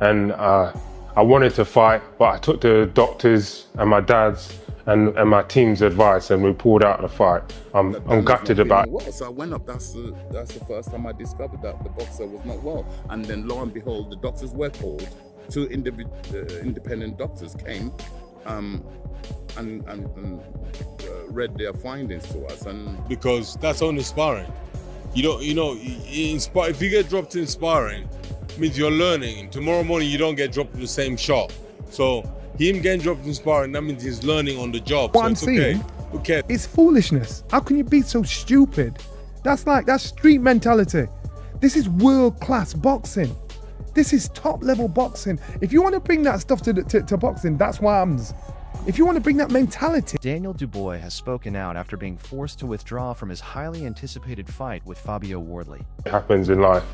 and I wanted to fight, but I took the doctors and my dad's and my team's advice, and we pulled out the fight. I'm gutted about it. Well, so I went up. That's the first time I discovered that the boxer was not well. And then lo and behold, the doctors were called. Two independent doctors came and read their findings to us. And because that's only sparring. If you get dropped in sparring, it means you're learning. Tomorrow morning you don't get dropped in the same shot. So him getting dropped in sparring, that means he's learning on the job. What so I'm it's saying, okay. It's foolishness. How can you be so stupid? That's street mentality. This is world-class boxing. This is top-level boxing. If you want to bring that stuff to boxing, that's what happens. If you want to bring that mentality. Daniel Dubois has spoken out after being forced to withdraw from his highly anticipated fight with Fabio Wardley. It happens in life.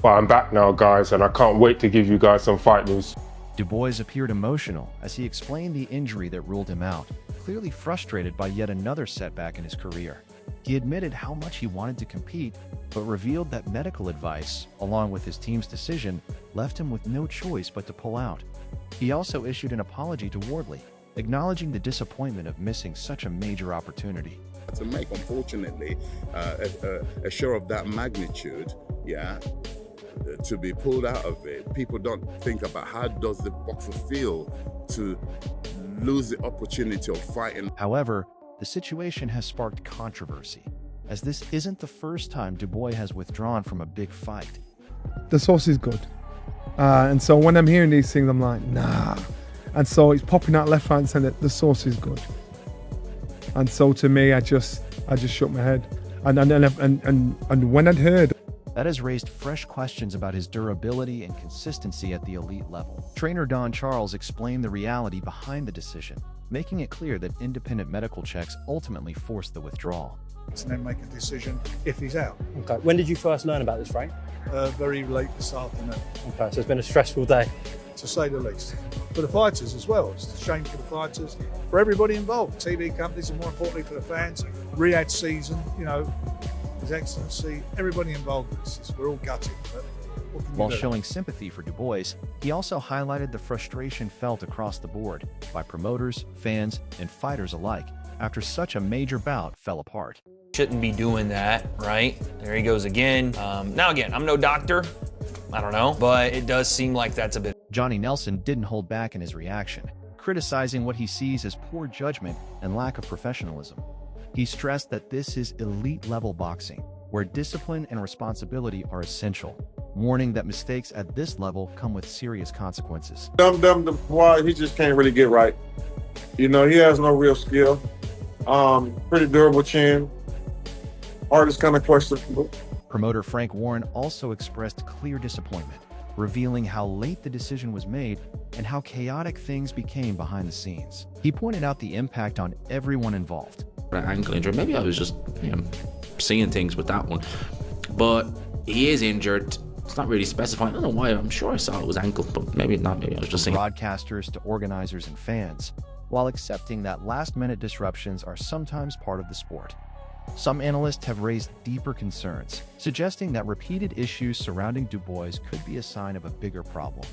But I'm back now, guys, and I can't wait to give you guys some fight news. Dubois appeared emotional as he explained the injury that ruled him out, clearly frustrated by yet another setback in his career. He admitted how much he wanted to compete, but revealed that medical advice, along with his team's decision, left him with no choice but to pull out. He also issued an apology to Wardley, acknowledging the disappointment of missing such a major opportunity. To make, unfortunately, a show of that magnitude, to be pulled out of it, people don't think about how does the boxer feel to lose the opportunity of fighting. However, the situation has sparked controversy, as this isn't the first time Dubois has withdrawn from a big fight. The sauce is good. And so when I'm hearing these things, I'm like, nah. And so it's popping out left, right, and centre. The sauce is good. And so to me, I just shook my head. And when I'd heard, that has raised fresh questions about his durability and consistency at the elite level. Trainer Don Charles explained the reality behind the decision, making it clear that independent medical checks ultimately forced the withdrawal. And then make a decision if he's out. Okay. When did you first learn about this, Frank? Very late this afternoon. Okay, so it's been a stressful day. To say the least. For the fighters as well. It's a shame for the fighters, for everybody involved, TV companies, and more importantly for the fans. Riyadh season, His Excellency, everybody involved with this. We're all gutted. But what can While you do? showing sympathy for Dubois, he also highlighted the frustration felt across the board by promoters, fans, and fighters alike after such a major bout fell apart. Shouldn't be doing that, right? There he goes again. Now again, I'm no doctor. I don't know, but it does seem like that's a bit. Johnny Nelson didn't hold back in his reaction, criticizing what he sees as poor judgment and lack of professionalism. He stressed that this is elite-level boxing, where discipline and responsibility are essential, warning that mistakes at this level come with serious consequences. Dubois, he just can't really get right. He has no real skill. Pretty durable chin. Art is kind of questionable. Promoter Frank Warren also expressed clear disappointment, revealing how late the decision was made and how chaotic things became behind the scenes. He pointed out the impact on everyone involved. Ankle injury. Maybe I was just seeing things with that one. But he is injured. It's not really specifying. I don't know why. I'm sure I saw it was ankle, but maybe not. Maybe I was just saying. Broadcasters to organizers and fans, while accepting that last-minute disruptions are sometimes part of the sport. Some analysts have raised deeper concerns, suggesting that repeated issues surrounding Dubois could be a sign of a bigger problem.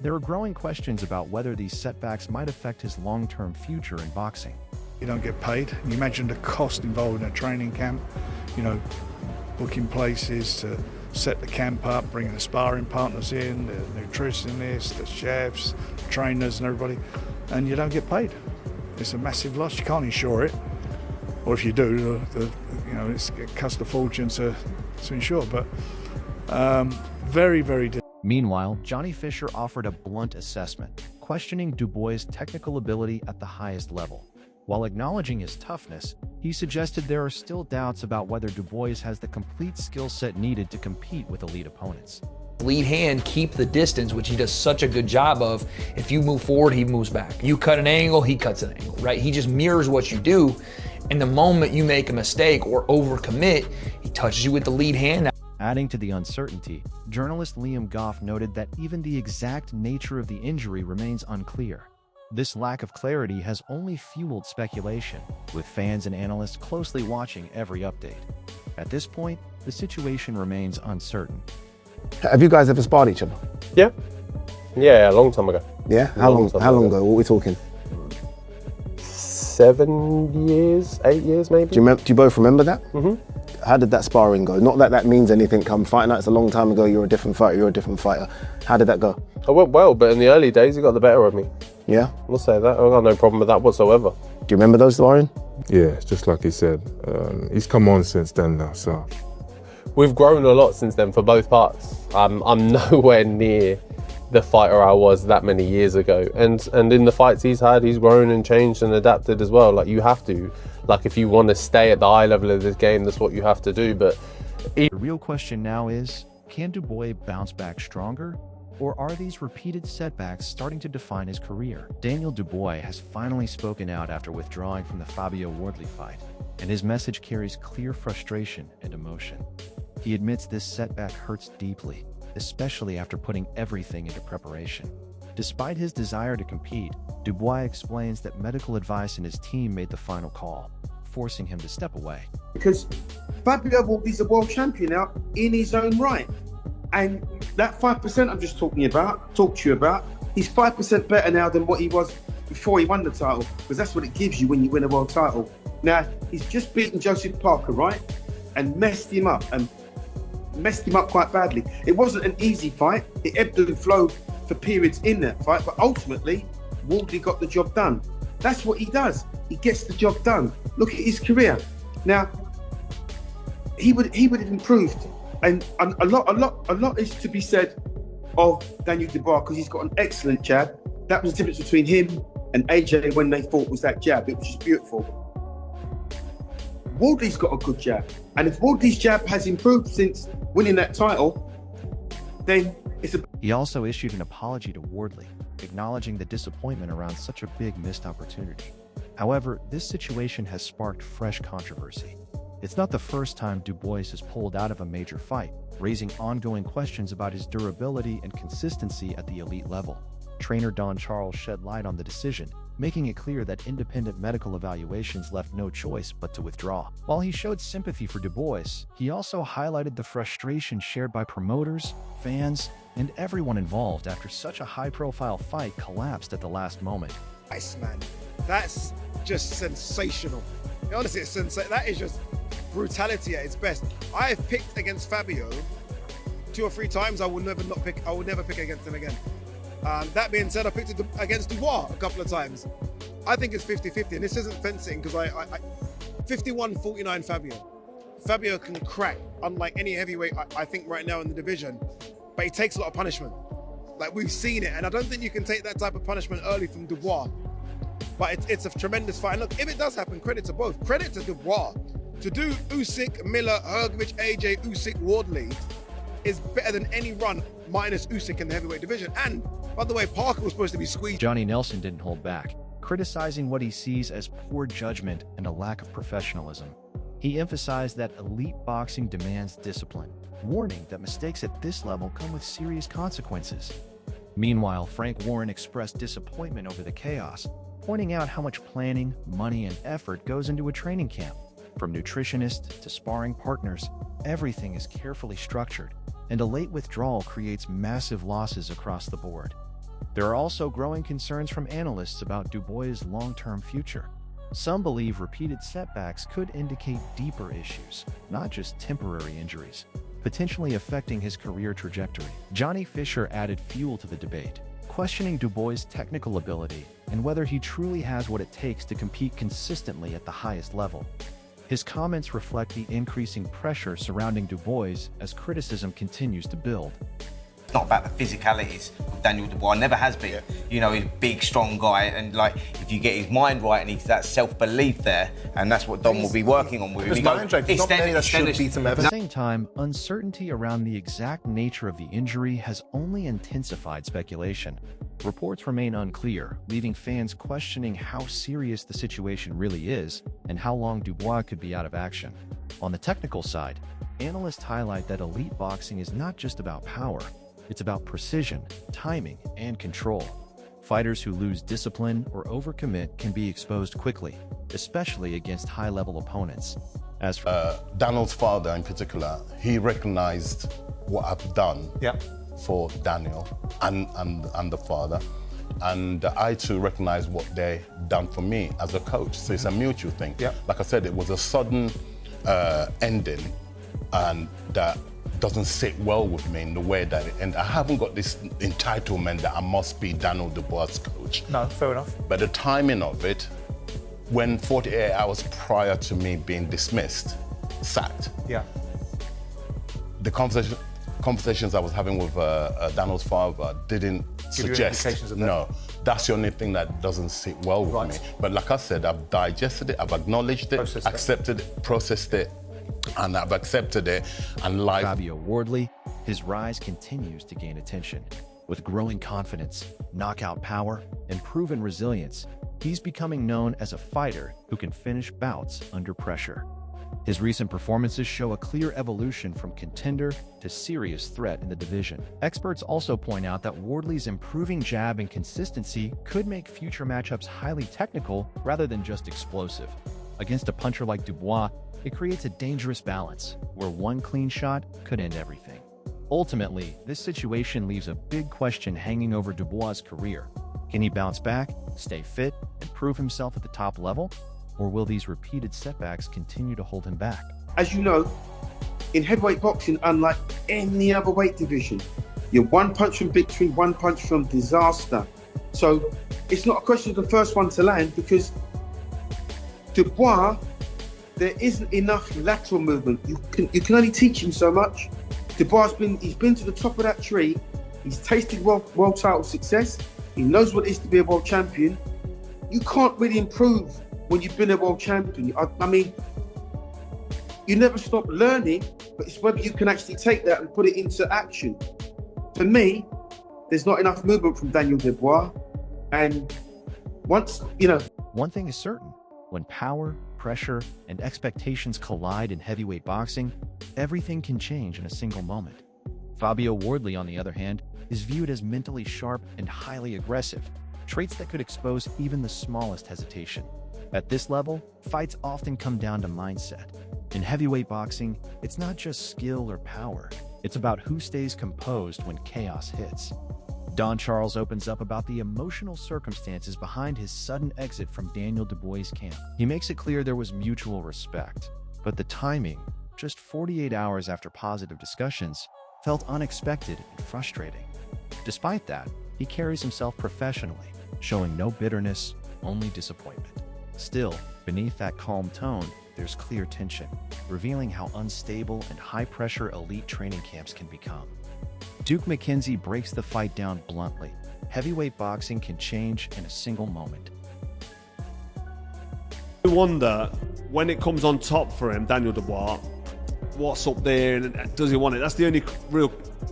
There are growing questions about whether these setbacks might affect his long-term future in boxing. You don't get paid. You imagine the cost involved in a training camp, booking places to set the camp up, bringing the sparring partners in, the nutritionists, the chefs, trainers and everybody, and you don't get paid. It's a massive loss. You can't insure it. Or if you do, it costs a fortune to insure. But very, very. Meanwhile, Johnny Fisher offered a blunt assessment, questioning Dubois' technical ability at the highest level. While acknowledging his toughness, he suggested there are still doubts about whether Dubois has the complete skill set needed to compete with elite opponents. Lead hand, keep the distance, which he does such a good job of. If you move forward, he moves back. You cut an angle, he cuts an angle, right? He just mirrors what you do. And the moment you make a mistake or overcommit, he touches you with the lead hand. Adding to the uncertainty, journalist Liam Goff noted that even the exact nature of the injury remains unclear. This lack of clarity has only fueled speculation, with fans and analysts closely watching every update. At this point, the situation remains uncertain. Have you guys ever sparred each other? Yeah. Yeah, a long time ago. Yeah? How long ago? What are we talking? 7 years, 8 years maybe. Do you both remember that? Mm-hmm. How did that sparring go? Not that that means anything come fight night. It's a long time ago. You're a different fighter. You're a different fighter. How did that go? I went well, but in the early days, he got the better of me. Yeah? I'll say that. I got no problem with that whatsoever. Do you remember those sparring? Yeah, it's just like he said. He's come on since then now, so. We've grown a lot since then for both parts. I'm nowhere near the fighter I was that many years ago. And in the fights he's had, he's grown and changed and adapted as well. Like, you have to. Like, if you want to stay at the high level of this game, that's what you have to do. But the real question now is, can Dubois bounce back stronger? Or are these repeated setbacks starting to define his career? Daniel Dubois has finally spoken out after withdrawing from the Fabio Wardley fight, and his message carries clear frustration and emotion. He admits this setback hurts deeply, especially after putting everything into preparation. Despite his desire to compete, Dubois explains that medical advice and his team made the final call, forcing him to step away. Because Fabio Wardley's a world champion now in his own right. And that 5% I'm just talked to you about, he's 5% better now than what he was before he won the title, because that's what it gives you when you win a world title. Now, he's just beaten Joseph Parker, right? And messed him up quite badly. It wasn't an easy fight. It ebbed and flowed for periods in that fight, but ultimately, Wardley got the job done. That's what he does. He gets the job done. Look at his career. Now, he would have improved. And a lot is to be said of Daniel Dubois, because he's got an excellent jab. That was the difference between him and AJ when they fought, was that jab. It was just beautiful. Wardley's got a good jab. And if Wardley's jab has improved since winning that title, then it's a... He also issued an apology to Wardley, acknowledging the disappointment around such a big missed opportunity. However, this situation has sparked fresh controversy. It's not the first time Dubois has pulled out of a major fight, raising ongoing questions about his durability and consistency at the elite level. Trainer Don Charles shed light on the decision, making it clear that independent medical evaluations left no choice but to withdraw. While he showed sympathy for Dubois, he also highlighted the frustration shared by promoters, fans, and everyone involved after such a high-profile fight collapsed at the last moment. Nice, man. That's just sensational. Honestly, that is just brutality at its best. I have picked against Fabio 2 or 3 times. I will never pick against him again. That being said, I picked against Dubois a couple of times. I think it's 50-50, and this isn't fencing, because I 51-49 Fabio can crack, unlike any heavyweight I think right now in the division, but he takes a lot of punishment. Like, we've seen it, and I don't think you can take that type of punishment early from Dubois. But it's a tremendous fight. And look, if it does happen, credit to both. Credit to Dubois. To do Usyk, Miller, Hrgovic, AJ, Usyk, Wardley is better than any run minus Usyk in the heavyweight division. And, by the way, Parker was supposed to be squeezed. Johnny Nelson didn't hold back, criticizing what he sees as poor judgment and a lack of professionalism. He emphasized that elite boxing demands discipline, warning that mistakes at this level come with serious consequences. Meanwhile, Frank Warren expressed disappointment over the chaos, pointing out how much planning, money, and effort goes into a training camp. From nutritionists to sparring partners, everything is carefully structured, and a late withdrawal creates massive losses across the board. There are also growing concerns from analysts about Dubois' long-term future. Some believe repeated setbacks could indicate deeper issues, not just temporary injuries, potentially affecting his career trajectory. Johnny Fisher added fuel to the debate, questioning Dubois' technical ability and whether he truly has what it takes to compete consistently at the highest level. His comments reflect the increasing pressure surrounding Dubois as criticism continues to build. It's not about the physicalities of Daniel Dubois, never has been. Yeah. You know, he's a big, strong guy, and like, if you get his mind right and he's that self-belief there, and that's what Don will be working on with him. At the same time, uncertainty around the exact nature of the injury has only intensified speculation. Reports remain unclear, leaving fans questioning how serious the situation really is and how long Dubois could be out of action. On the technical side, analysts highlight that elite boxing is not just about power. It's about precision, timing, and control. Fighters who lose discipline or overcommit can be exposed quickly, especially against high-level opponents. As for Daniel's father in particular, he recognized what I've done. Yeah. for Daniel and the father. And I too recognize what they done for me as a coach. So it's a mutual thing. Yeah. Like I said, it was a sudden ending, and that doesn't sit well with me in the way that it ended. I haven't got this entitlement that I must be Daniel Dubois' coach. No, fair enough. But the timing of it, when 48 hours prior to me being dismissed, sacked, Yeah. the conversations I was having with Daniel's father didn't Give you suggest. indications of that? No, that's the only thing that doesn't sit well with me. But like I said, I've digested it, I've acknowledged it, accepted it, processed it, and I've accepted it. And life. Fabio Wardley, his rise continues to gain attention. With growing confidence, knockout power, and proven resilience, he's becoming known as a fighter who can finish bouts under pressure. His recent performances show a clear evolution from contender to serious threat in the division. Experts also point out that Wardley's improving jab and consistency could make future matchups highly technical rather than just explosive. Against a puncher like Dubois, it creates a dangerous balance, where one clean shot could end everything. Ultimately, this situation leaves a big question hanging over Dubois' career. Can he bounce back, stay fit, and prove himself at the top level? Or will these repeated setbacks continue to hold him back? As you know, in heavyweight boxing, unlike any other weight division, you're one punch from victory, one punch from disaster. So it's not a question of the first one to land, because Dubois, there isn't enough lateral movement. You can only teach him so much. Dubois he's been to the top of that tree. He's tasted world title success. He knows what it is to be a world champion. You can't really improve when you've been a world champion. I mean, you never stop learning, but it's whether you can actually take that and put it into action. For me, there's not enough movement from Daniel Dubois. And once, One thing is certain: when power, pressure, and expectations collide in heavyweight boxing, everything can change in a single moment. Fabio Wardley, on the other hand, is viewed as mentally sharp and highly aggressive, traits that could expose even the smallest hesitation. At this level, fights often come down to mindset. In heavyweight boxing, it's not just skill or power, it's about who stays composed when chaos hits. Don Charles opens up about the emotional circumstances behind his sudden exit from Daniel Dubois' camp. He makes it clear there was mutual respect, but the timing, just 48 hours after positive discussions, felt unexpected and frustrating. Despite that, he carries himself professionally, showing no bitterness, only disappointment. Still, beneath that calm tone, there's clear tension, revealing how unstable and high-pressure elite training camps can become. Duke McKenzie breaks the fight down bluntly. Heavyweight boxing can change in a single moment. I wonder, when it comes on top for him, Daniel Dubois, what's up there and does he want it? That's the only real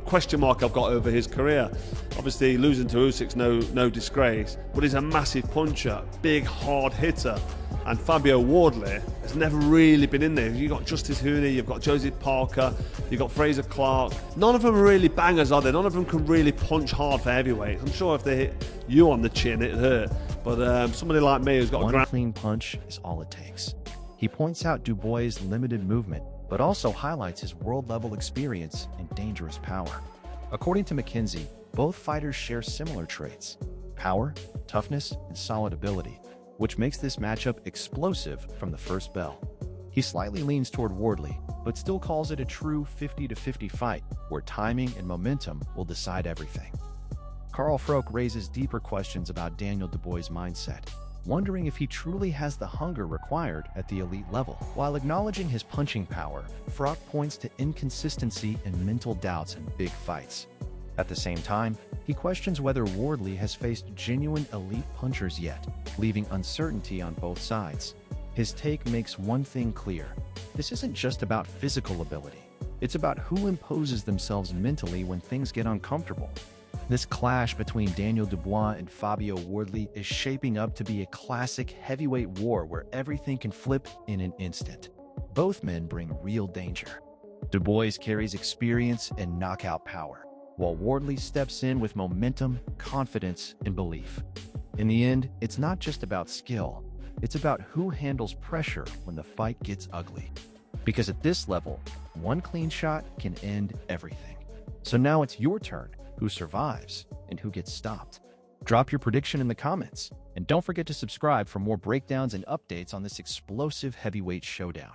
question mark I've got over his career. Obviously, losing to Usyk's no disgrace, but he's a massive puncher, big, hard hitter. And Fabio Wardley has never really been in there. You've got Justice Hooney, you've got Joseph Parker, you've got Fraser Clark. None of them are really bangers, are they? None of them can really punch hard for heavyweight. I'm sure if they hit you on the chin, it'd hurt. But somebody like me who's got one clean punch is all it takes. He points out Dubois' limited movement, but also highlights his world-level experience and dangerous power. According to McKenzie, both fighters share similar traits: power, toughness, and solid ability, which makes this matchup explosive from the first bell. He slightly leans toward Wardley, but still calls it a true 50-50 fight, where timing and momentum will decide everything. Carl Froch raises deeper questions about Daniel Dubois' mindset, wondering if he truly has the hunger required at the elite level. While acknowledging his punching power, Froch points to inconsistency and mental doubts in big fights. At the same time, he questions whether Wardley has faced genuine elite punchers yet, leaving uncertainty on both sides. His take makes one thing clear: this isn't just about physical ability. It's about who imposes themselves mentally when things get uncomfortable. This clash between Daniel Dubois and Fabio Wardley is shaping up to be a classic heavyweight war where everything can flip in an instant. Both men bring real danger. Dubois carries experience and knockout power, while Wardley steps in with momentum, confidence, and belief. In the end, it's not just about skill, it's about who handles pressure when the fight gets ugly. Because at this level, one clean shot can end everything. So now it's your turn. Who survives and who gets stopped? Drop your prediction in the comments, and don't forget to subscribe for more breakdowns and updates on this explosive heavyweight showdown.